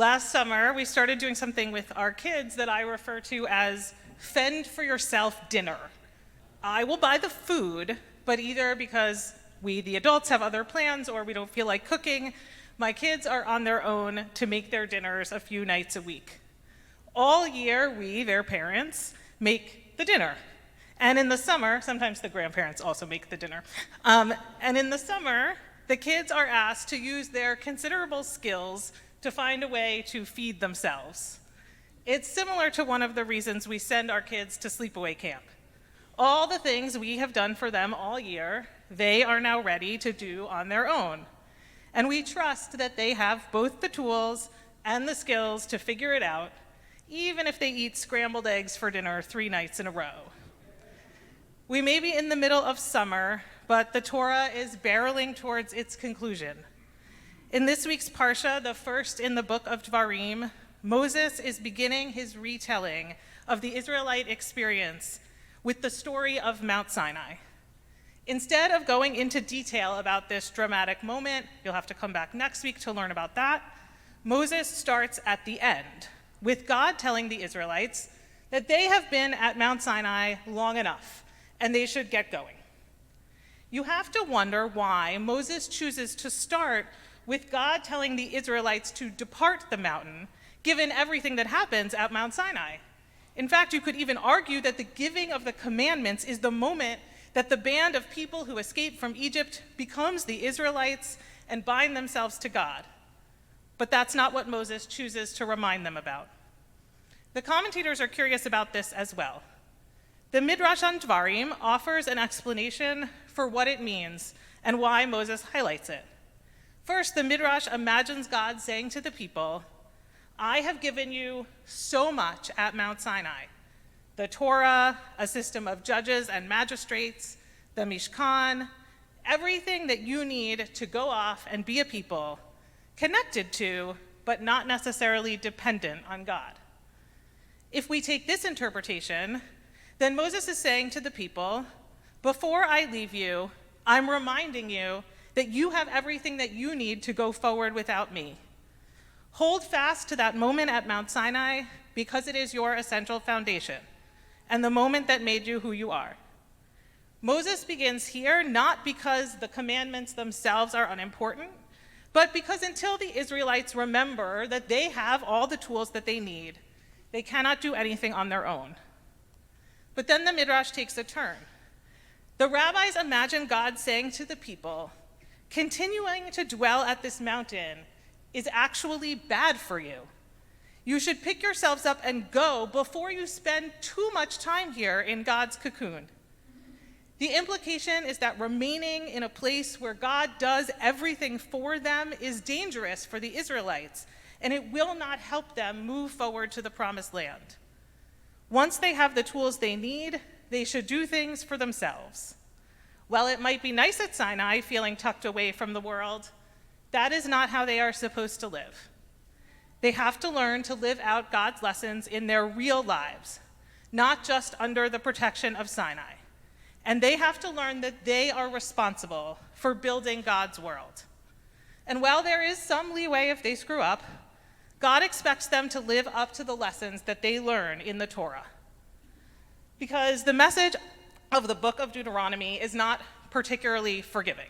Last summer, we started doing something with our kids that I refer to as fend for yourself dinner. I will buy the food, but either because we, the adults, have other plans or we don't feel like cooking, my kids are on their own to make their dinners a few nights a week. All year, we, their parents, make the dinner. And in the summer, sometimes the grandparents also make the dinner. And in the summer, the kids are asked to use their considerable skills to find a way to feed themselves. It's similar to one of the reasons we send our kids to sleepaway camp. All the things we have done for them all year, they are now ready to do on their own. And we trust that they have both the tools and the skills to figure it out, even if they eat scrambled eggs for dinner 3 nights in a row. We may be in the middle of summer, but the Torah is barreling towards its conclusion. In this week's Parsha, the first in the book of Devarim, Moses is beginning his retelling of the Israelite experience with the story of Mount Sinai. Instead of going into detail about this dramatic moment, you'll have to come back next week to learn about that, Moses starts at the end, with God telling the Israelites that they have been at Mount Sinai long enough, and they should get going. You have to wonder why Moses chooses to start with God telling the Israelites to depart the mountain, given everything that happens at Mount Sinai. In fact, you could even argue that the giving of the commandments is the moment that the band of people who escaped from Egypt becomes the Israelites and bind themselves to God. But that's not what Moses chooses to remind them about. The commentators are curious about this as well. The Midrash on Devarim offers an explanation for what it means and why Moses highlights it. First, the Midrash imagines God saying to the people, I have given you so much at Mount Sinai. The Torah, a system of judges and magistrates, the Mishkan, everything that you need to go off and be a people, connected to, but not necessarily dependent on God. If we take this interpretation, then Moses is saying to the people, before I leave you, I'm reminding you that you have everything that you need to go forward without me. Hold fast to that moment at Mount Sinai because it is your essential foundation and the moment that made you who you are. Moses begins here not because the commandments themselves are unimportant, but because until the Israelites remember that they have all the tools that they need, they cannot do anything on their own. But then the Midrash takes a turn. The rabbis imagine God saying to the people, continuing to dwell at this mountain is actually bad for you. You should pick yourselves up and go before you spend too much time here in God's cocoon. The implication is that remaining in a place where God does everything for them is dangerous for the Israelites, and it will not help them move forward to the promised land. Once they have the tools they need, they should do things for themselves. While it might be nice at Sinai, feeling tucked away from the world, that is not how they are supposed to live. They have to learn to live out God's lessons in their real lives, not just under the protection of Sinai. And they have to learn that they are responsible for building God's world. And while there is some leeway if they screw up, God expects them to live up to the lessons that they learn in the Torah. Because the message of the book of Deuteronomy is not particularly forgiving.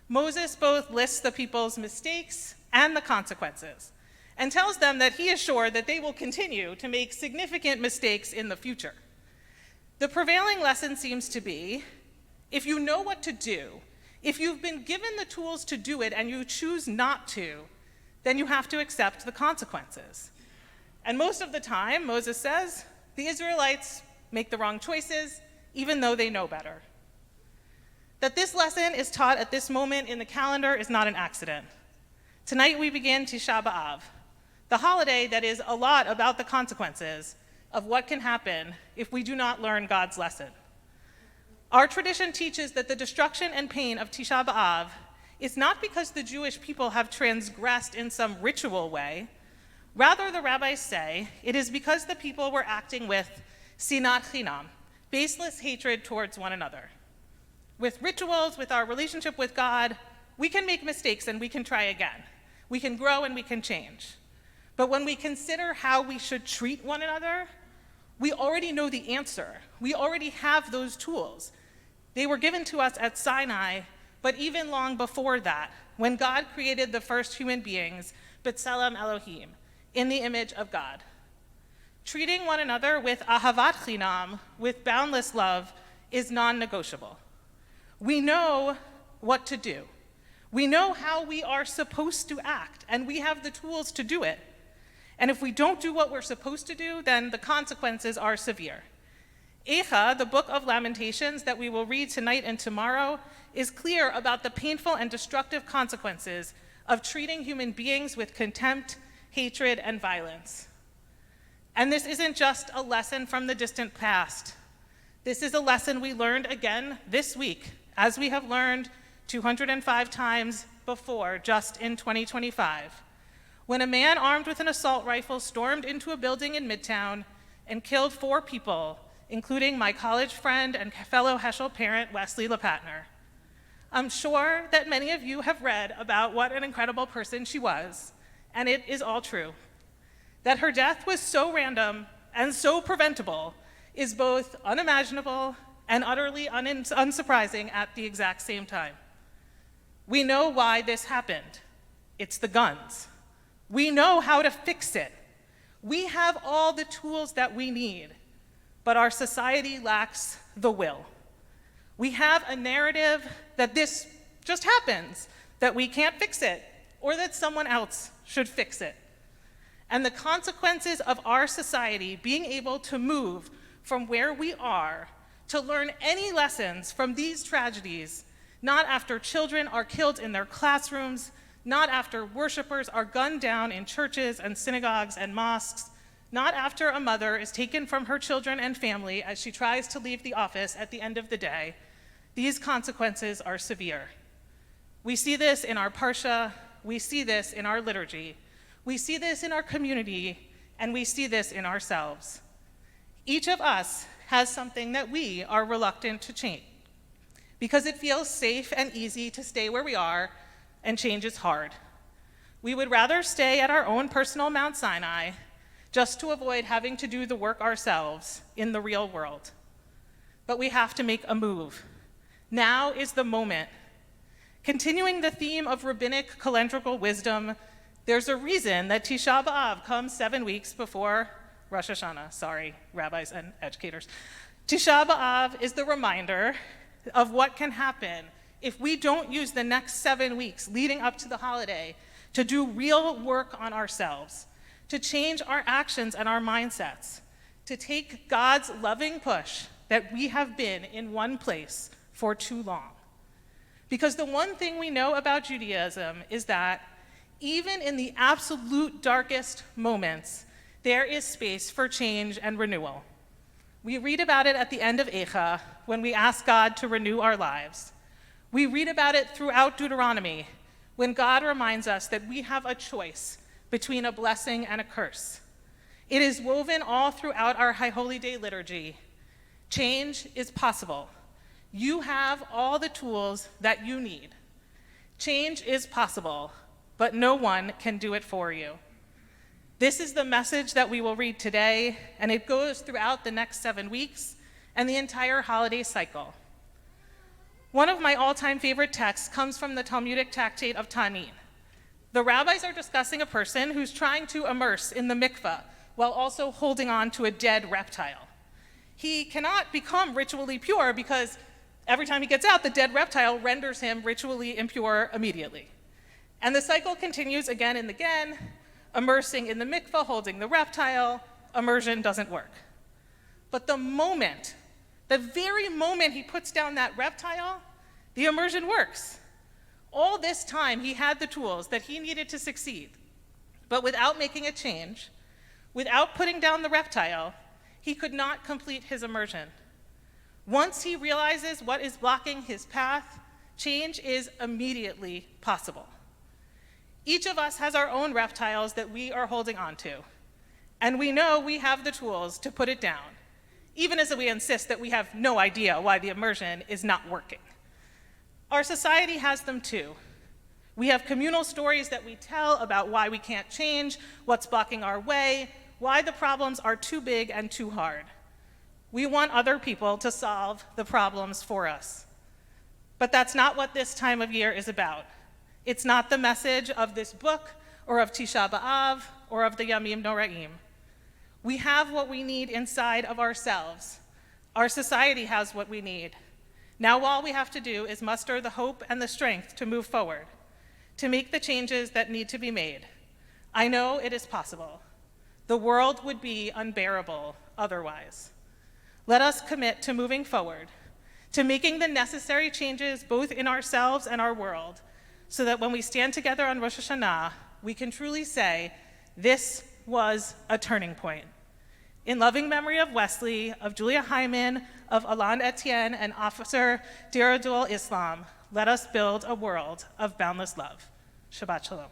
Moses both lists the people's mistakes and the consequences, and tells them that he is sure that they will continue to make significant mistakes in the future. The prevailing lesson seems to be, if you know what to do, if you've been given the tools to do it and you choose not to, then you have to accept the consequences. And most of the time, Moses says, the Israelites make the wrong choices, even though they know better. That this lesson is taught at this moment in the calendar is not an accident. Tonight we begin Tisha Be'Av, the holiday that is a lot about the consequences of what can happen if we do not learn God's lesson. Our tradition teaches that the destruction and pain of Tisha Be'Av is not because the Jewish people have transgressed in some ritual way. Rather, the rabbis say, it is because the people were acting with sinat chinam, baseless hatred towards one another. With rituals, with our relationship with God, we can make mistakes and we can try again. We can grow and we can change. But when we consider how we should treat one another, we already know the answer. We already have those tools. They were given to us at Sinai, but even long before that, when God created the first human beings, B'Tselem Elohim, in the image of God. Treating one another with ahavat chinam, with boundless love, is non-negotiable. We know what to do. We know how we are supposed to act, and we have the tools to do it. And if we don't do what we're supposed to do, then the consequences are severe. Eicha, the book of Lamentations that we will read tonight and tomorrow, is clear about the painful and destructive consequences of treating human beings with contempt, hatred, and violence. And this isn't just a lesson from the distant past. This is a lesson we learned again this week, as we have learned 205 times before, just in 2025, when a man armed with an assault rifle stormed into a building in Midtown and killed 4 people, including my college friend and fellow Heschel parent, Wesley LePatner. I'm sure that many of you have read about what an incredible person she was, and it is all true. That her death was so random and so preventable is both unimaginable and utterly unsurprising at the exact same time. We know why this happened. It's the guns. We know how to fix it. We have all the tools that we need, but our society lacks the will. We have a narrative that this just happens, that we can't fix it, or that someone else should fix it. And the consequences of our society being able to move from where we are to learn any lessons from these tragedies, not after children are killed in their classrooms, not after worshipers are gunned down in churches and synagogues and mosques, not after a mother is taken from her children and family as she tries to leave the office at the end of the day. These consequences are severe. We see this in our Parsha, we see this in our liturgy, we see this in our community, and we see this in ourselves. Each of us has something that we are reluctant to change because it feels safe and easy to stay where we are, and change is hard. We would rather stay at our own personal Mount Sinai just to avoid having to do the work ourselves in the real world. But we have to make a move. Now is the moment. Continuing the theme of rabbinic calendrical wisdom, there's a reason that Tisha Be'Av comes 7 weeks before Rosh Hashanah. Sorry, rabbis and educators. Tisha Be'Av is the reminder of what can happen if we don't use the next 7 weeks leading up to the holiday to do real work on ourselves, to change our actions and our mindsets, to take God's loving push that we have been in one place for too long. Because the one thing we know about Judaism is that even in the absolute darkest moments, there is space for change and renewal. We read about it at the end of Eicha when we ask God to renew our lives. We read about it throughout Deuteronomy when God reminds us that we have a choice between a blessing and a curse. It is woven all throughout our High Holy Day liturgy. Change is possible. You have all the tools that you need. Change is possible, but no one can do it for you. This is the message that we will read today, and it goes throughout the next 7 weeks and the entire holiday cycle. One of my all-time favorite texts comes from the Talmudic tractate of Tanin. The rabbis are discussing a person who's trying to immerse in the mikveh while also holding on to a dead reptile. He cannot become ritually pure because every time he gets out, the dead reptile renders him ritually impure immediately. And the cycle continues again and again, immersing in the mikveh, holding the reptile. Immersion doesn't work. But the very moment he puts down that reptile, the immersion works. All this time, he had the tools that he needed to succeed. But without making a change, without putting down the reptile, he could not complete his immersion. Once he realizes what is blocking his path, change is immediately possible. Each of us has our own reptiles that we are holding on to, and we know we have the tools to put it down, even as we insist that we have no idea why the immersion is not working. Our society has them too. We have communal stories that we tell about why we can't change, what's blocking our way, why the problems are too big and too hard. We want other people to solve the problems for us. But that's not what this time of year is about. It's not the message of this book or of Tisha Be'Av or of the Yamim Noraim. We have what we need inside of ourselves. Our society has what we need. Now all we have to do is muster the hope and the strength to move forward, to make the changes that need to be made. I know it is possible. The world would be unbearable otherwise. Let us commit to moving forward, to making the necessary changes both in ourselves and our world, so that when we stand together on Rosh Hashanah, we can truly say, this was a turning point. In loving memory of Wesley, of Julia Hyman, of Alain Etienne, and Officer Diradul Islam, let us build a world of boundless love. Shabbat Shalom.